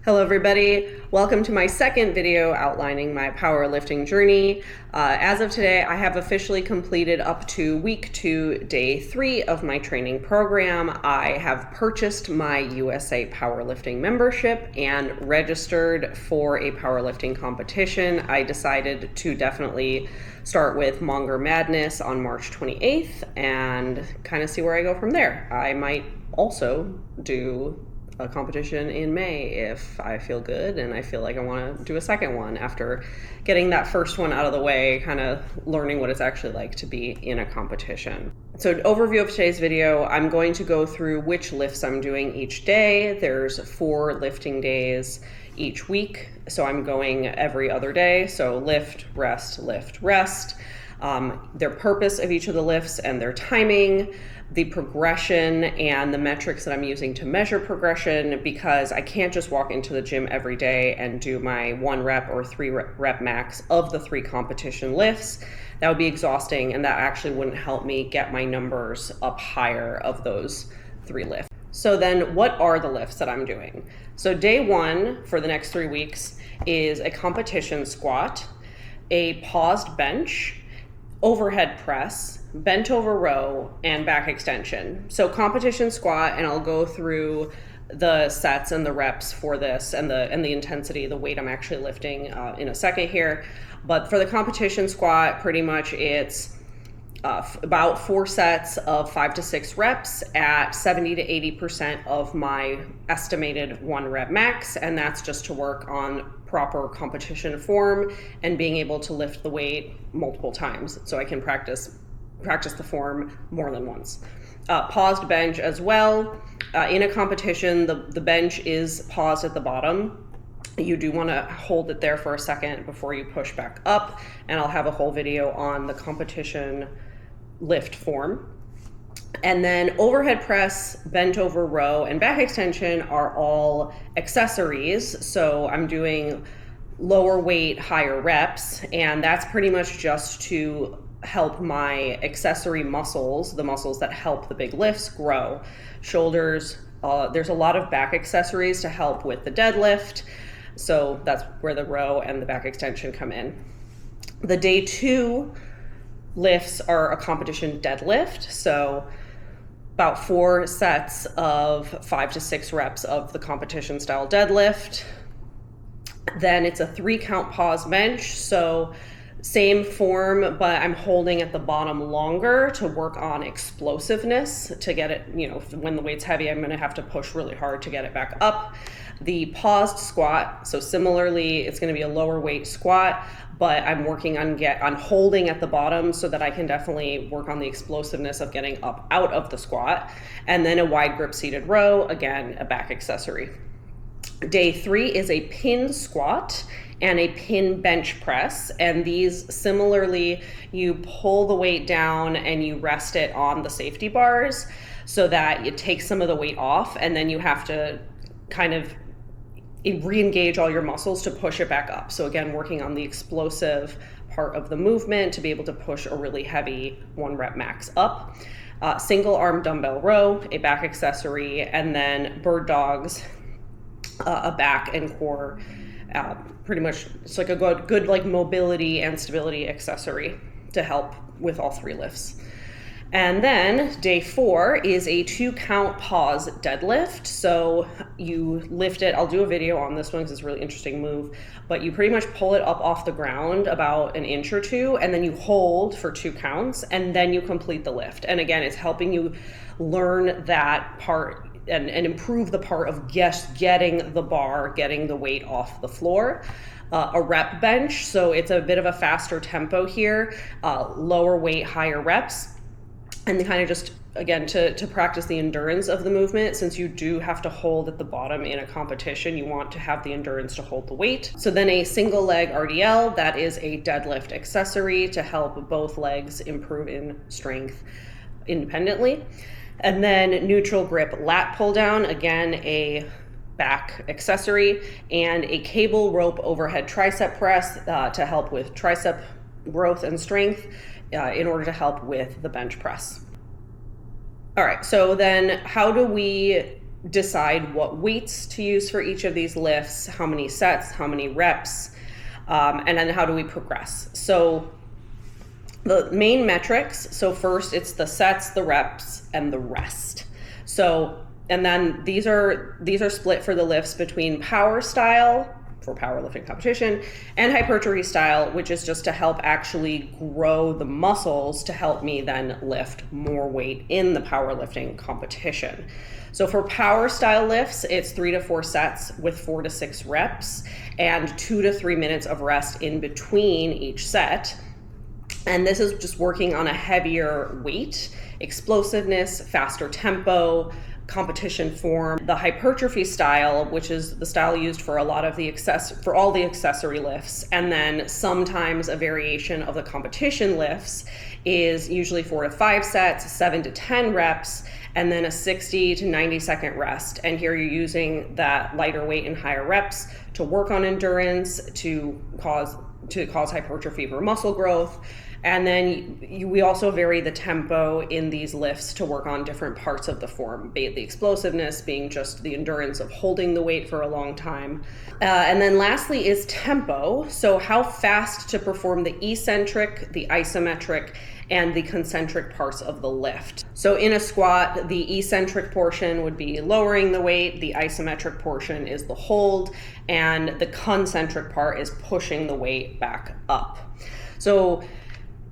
Hello everybody, welcome to my second video outlining my powerlifting journey. As of today, I have officially completed up to week 2, day 3 of my training program. I have purchased my USA powerlifting membership and registered for a powerlifting competition. I decided to definitely start with Monger Madness on March 28th and kind of see where I go from there. I might also do a competition in May if I feel good and I feel like I want to do a second one after getting that first one out of the way, kind of learning what it's actually like to be in a competition. So an overview of today's video, I'm going to go through which lifts I'm doing each day. There's 4 lifting days each week, so I'm going every other day. So lift, rest, lift, rest. Their purpose of each of the lifts and their timing, the progression and the metrics that I'm using to measure progression, because I can't just walk into the gym every day and do my 1 rep or 3 rep max of the 3 competition lifts. That would be exhausting, and that actually wouldn't help me get my numbers up higher of those 3 lifts. So then what are the lifts that I'm doing? So day 1 for the next 3 weeks is a competition squat, a paused bench, overhead press, bent over row, and back extension. So competition squat, and I'll go through the sets and the reps for this and the intensity, the weight I'm actually lifting in a second here. But for the competition squat, pretty much it's about 4 sets of 5 to 6 reps at 70 to 80% of my estimated 1 rep max, and that's just to work on proper competition form and being able to lift the weight multiple times so I can practice the form more than once. Paused bench as well. In a competition, the bench is paused at the bottom. You do want to hold it there for a second before you push back up, and I'll have a whole video on the competition lift form. And then overhead press, bent over row, and back extension are all accessories. So I'm doing lower weight, higher reps, and that's pretty much just to help my accessory muscles, the muscles that help the big lifts, grow. Shoulders, there's a lot of back accessories to help with the deadlift. So that's where the row and the back extension come in. The day 2 lifts are a competition deadlift. So about 4 sets of 5 to 6 reps of the competition style deadlift. Then it's a 3 count pause bench. So same form, but I'm holding at the bottom longer to work on explosiveness to get it, when the weight's heavy, I'm going to have to push really hard to get it back up. The paused squat, so similarly, it's going to be a lower weight squat, but I'm working on holding at the bottom so that I can definitely work on the explosiveness of getting up out of the squat. And then a wide grip seated row, again, a back accessory. Day 3 is a pin squat and a pin bench press, and these similarly, you pull the weight down and you rest it on the safety bars so that it takes some of the weight off, and then you have to kind of re-engage all your muscles to push it back up. So again, working on the explosive part of the movement to be able to push a really heavy 1 rep max up. Single arm dumbbell row, a back accessory, and then bird dogs, a back and core. Pretty much it's like a good like mobility and stability accessory to help with all 3 lifts. And then day 4 is a 2 count pause deadlift. So you lift it, I'll do a video on this one because it's a really interesting move, but you pretty much pull it up off the ground about an inch or 2, and then you hold for 2 counts, and then you complete the lift. And again, it's helping you learn that part and improve the part of getting the bar, getting the weight off the floor. A rep bench, so it's a bit of a faster tempo here, lower weight, higher reps. And kind of just, again, to practice the endurance of the movement, since you do have to hold at the bottom in a competition, you want to have the endurance to hold the weight. So then a single leg RDL, that is a deadlift accessory to help both legs improve in strength independently. And then neutral grip lat pull down, again, a back accessory, and a cable rope overhead tricep press to help with tricep growth and strength in order to help with the bench press. All right, so then how do we decide what weights to use for each of these lifts, how many sets, how many reps, and then how do we progress. So the main metrics, so first it's the sets, the reps, and the rest. So, and then these are split for the lifts between power style, for powerlifting competition, and hypertrophy style, which is just to help actually grow the muscles to help me then lift more weight in the powerlifting competition. So for power style lifts, it's 3 to 4 sets with 4 to 6 reps and 2 to 3 minutes of rest in between each set. And this is just working on a heavier weight, explosiveness, faster tempo, competition form. The hypertrophy style, which is the style used for a lot of the for all the accessory lifts, and then sometimes a variation of the competition lifts, is usually 4 to 5 sets, 7 to 10 reps, and then a 60 to 90 second rest. And here you're using that lighter weight and higher reps to work on endurance, to cause hypertrophy for muscle growth. And then we also vary the tempo in these lifts to work on different parts of the form, be it the explosiveness being just the endurance of holding the weight for a long time. And then lastly is tempo. So how fast to perform the eccentric, the isometric, and the concentric parts of the lift. So in a squat, the eccentric portion would be lowering the weight, the isometric portion is the hold, and the concentric part is pushing the weight back up. So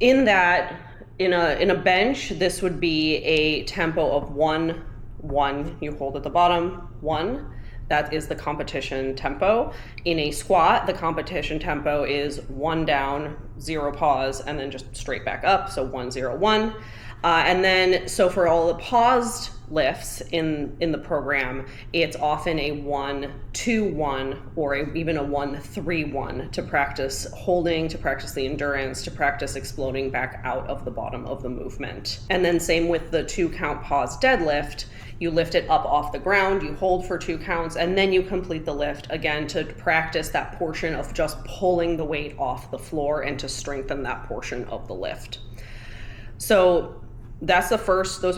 in that, in a bench, this would be a tempo of 1, 1, you hold at the bottom, 1. That is the competition tempo. In a squat, the competition tempo is 1 down, 0 pause, and then just straight back up. So 1, 0, 1. And then, so for all the paused lifts in the program, it's often a 1, 2, 1, or even a 1, 3, 1 to practice holding, to practice the endurance, to practice exploding back out of the bottom of the movement. And then same with the 2 count pause deadlift. You lift it up off the ground, you hold for 2 counts, and then you complete the lift again to practice that portion of just pulling the weight off the floor and to strengthen that portion of the lift. So those are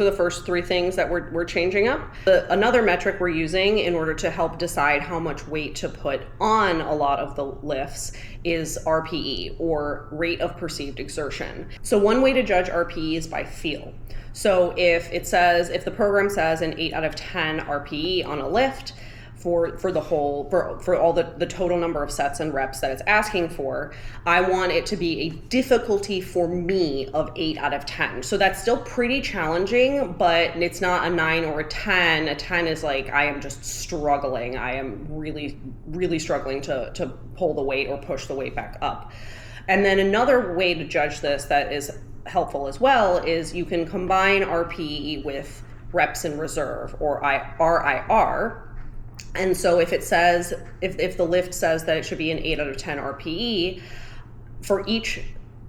the first 3 things that we're changing up. Another metric we're using in order to help decide how much weight to put on a lot of the lifts is RPE, or rate of perceived exertion. So one way to judge RPE is by feel. So if the program says an 8 out of 10 RPE on a lift, for all the total number of sets and reps that it's asking for, I want it to be a difficulty for me of 8 out of 10. So that's still pretty challenging, but it's not a 9 or a 10. A 10 is like, I am just struggling. I am really, really struggling to pull the weight or push the weight back up. And then another way to judge this that is helpful as well is you can combine RPE with reps in reserve, or RIR. And so if the lift says that it should be an 8 out of 10 RPE, for each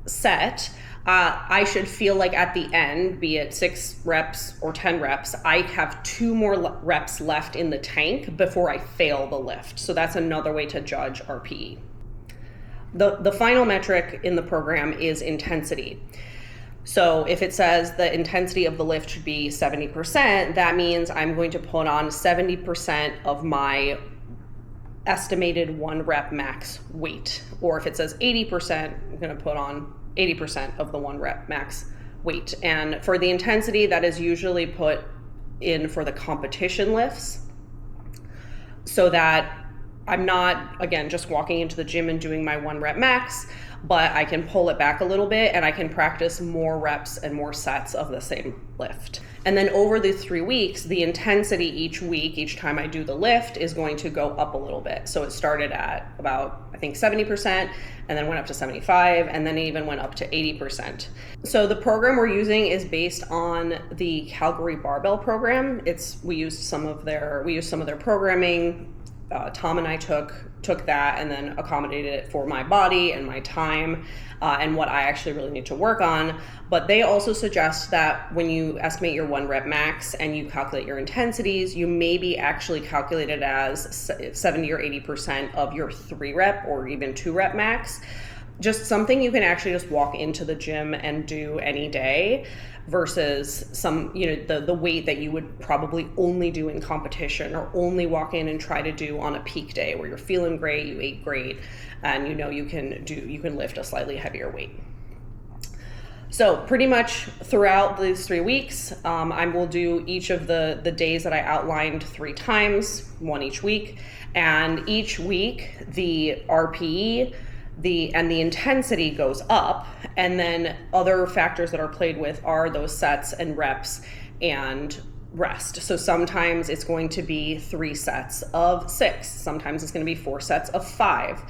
set, I should feel like at the end, be it 6 reps or 10 reps, I have 2 more reps left in the tank before I fail the lift. So that's another way to judge RPE. The final metric in the program is intensity. So if it says the intensity of the lift should be 70%, that means I'm going to put on 70% of my estimated 1 rep max weight. Or if it says 80%, I'm going to put on 80% of the 1 rep max weight. And for the intensity, that is usually put in for the competition lifts, so that I'm not, again, just walking into the gym and doing my 1 rep max, but I can pull it back a little bit and I can practice more reps and more sets of the same lift. And then over the 3 weeks, the intensity each week, each time I do the lift, is going to go up a little bit. So it started at about, I think, 70%, and then went up to 75%, and then it even went up to 80%. So the program we're using is based on the Calgary Barbell program. We used some of their programming. Tom and I took that and then accommodated it for my body and my time and what I actually really need to work on. But they also suggest that when you estimate your 1 rep max and you calculate your intensities, you maybe actually calculate it as 70 or 80% of your 3 rep or even 2 rep max. just something you can actually just walk into the gym and do any day versus some, the weight that you would probably only do in competition or only walk in and try to do on a peak day where you're feeling great, you ate great, and you can lift a slightly heavier weight. So pretty much throughout these 3 weeks, I will do each of the days that I outlined 3 times, one each week. And each week, the RPE, and the intensity goes up. And then other factors that are played with are those sets and reps and rest. So sometimes it's going to be 3 sets of 6. Sometimes it's going to be 4 sets of 5.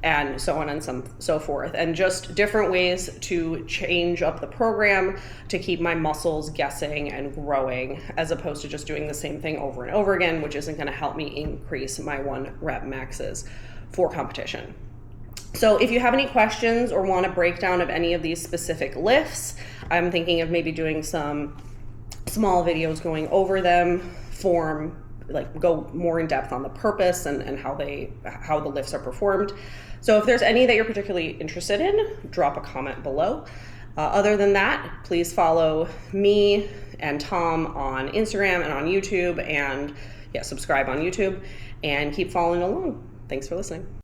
And so on and so forth, and just different ways to change up the program to keep my muscles guessing and growing, as opposed to just doing the same thing over and over again, which isn't going to help me increase my 1 rep maxes for competition. So if you have any questions or want a breakdown of any of these specific lifts, I'm thinking of maybe doing some small videos going over them, go more in depth on the purpose and how the lifts are performed. So if there's any that you're particularly interested in, drop a comment below. Other than that, please follow me and Tom on Instagram and on YouTube, and subscribe on YouTube, and keep following along. Thanks for listening.